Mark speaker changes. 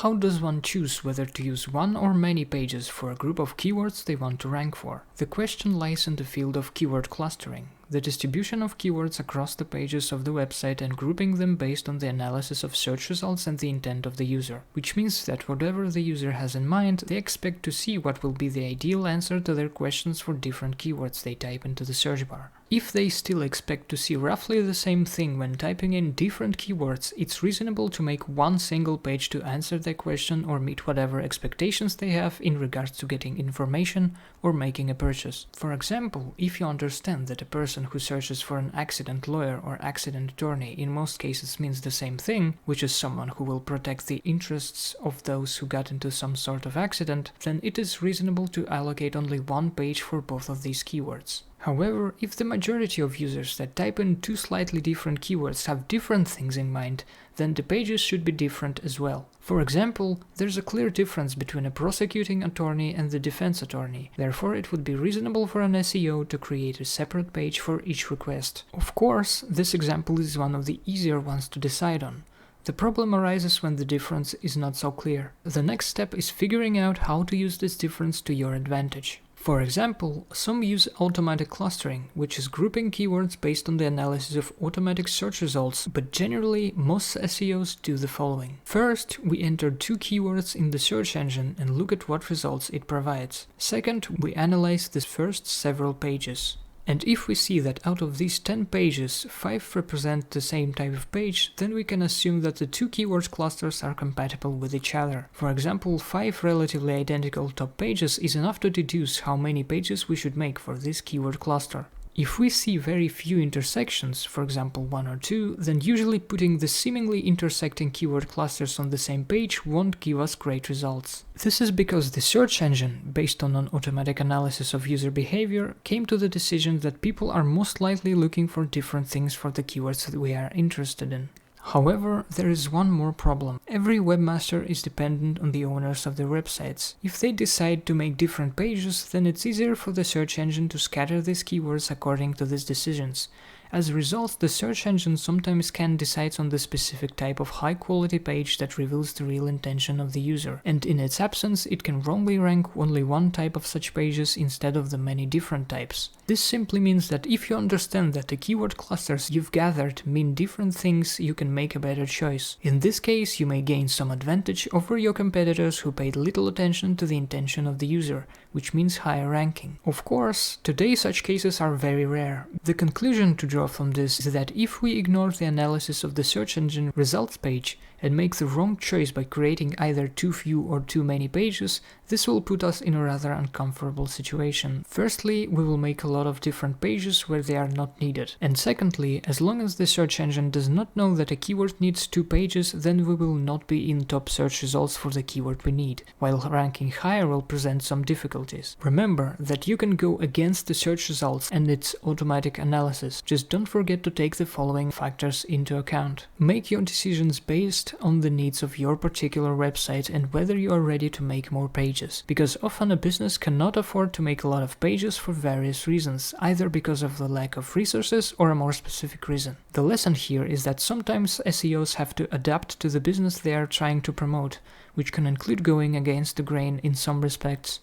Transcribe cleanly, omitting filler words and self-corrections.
Speaker 1: How does one choose whether to use one or many pages for a group of keywords they want to rank for? The question lies in the field of keyword clustering, the distribution of keywords across the pages of the website and grouping them based on the analysis of search results and the intent of the user, which means that whatever the user has in mind, they expect to see what will be the ideal answer to their questions for different keywords they type into the search bar. If they still expect to see roughly the same thing when typing in different keywords, it's reasonable to make one single page to answer their question or meet whatever expectations they have in regards to getting information or making a purchase. For example, if you understand that a person who searches for an accident lawyer or accident attorney in most cases means the same thing, which is someone who will protect the interests of those who got into some sort of accident, then it is reasonable to allocate only one page for both of these keywords. However, if the majority of users that type in two slightly different keywords have different things in mind, then the pages should be different as well. For example, there's a clear difference between a prosecuting attorney and the defense attorney. Therefore, it would be reasonable for an SEO to create a separate page for each request. Of course, this example is one of the easier ones to decide on. The problem arises when the difference is not so clear. The next step is figuring out how to use this difference to your advantage. For example, some use automatic clustering, which is grouping keywords based on the analysis of automatic search results, but generally most SEOs do the following. First, we enter two keywords in the search engine and look at what results it provides. Second, we analyze the first several pages. And if we see that out of these 10 pages, 5 represent the same type of page, then we can assume that the two keyword clusters are compatible with each other. For example, 5 relatively identical top pages is enough to deduce how many pages we should make for this keyword cluster. If we see very few intersections, for example 1 or 2, then usually putting the seemingly intersecting keyword clusters on the same page won't give us great results. This is because the search engine, based on an automatic analysis of user behavior, came to the decision that people are most likely looking for different things for the keywords that we are interested in. However, there is one more problem. Every webmaster is dependent on the owners of their websites. If they decide to make different pages, then it's easier for the search engine to scatter these keywords according to these decisions. As a result, the search engine sometimes can decide on the specific type of high-quality page that reveals the real intention of the user, and in its absence, it can wrongly rank only one type of such pages instead of the many different types. This simply means that if you understand that the keyword clusters you've gathered mean different things, you can make a better choice. In this case, you may gain some advantage over your competitors who paid little attention to the intention of the user, which means higher ranking. Of course, today such cases are very rare. The conclusion to draw from this is that if we ignore the analysis of the search engine results page and make the wrong choice by creating either too few or too many pages, this will put us in a rather uncomfortable situation. Firstly, we will make a lot of different pages where they are not needed. And secondly, as long as the search engine does not know that a keyword needs 2 pages, then we will not be in top search results for the keyword we need, while ranking higher will present some difficulties. Remember that you can go against the search results and its automatic analysis. Just don't forget to take the following factors into account. Make your decisions based on the needs of your particular website and whether you are ready to make more pages, because often a business cannot afford to make a lot of pages for various reasons, either because of the lack of resources or a more specific reason. The lesson here is that sometimes SEOs have to adapt to the business they are trying to promote, which can include going against the grain in some respects.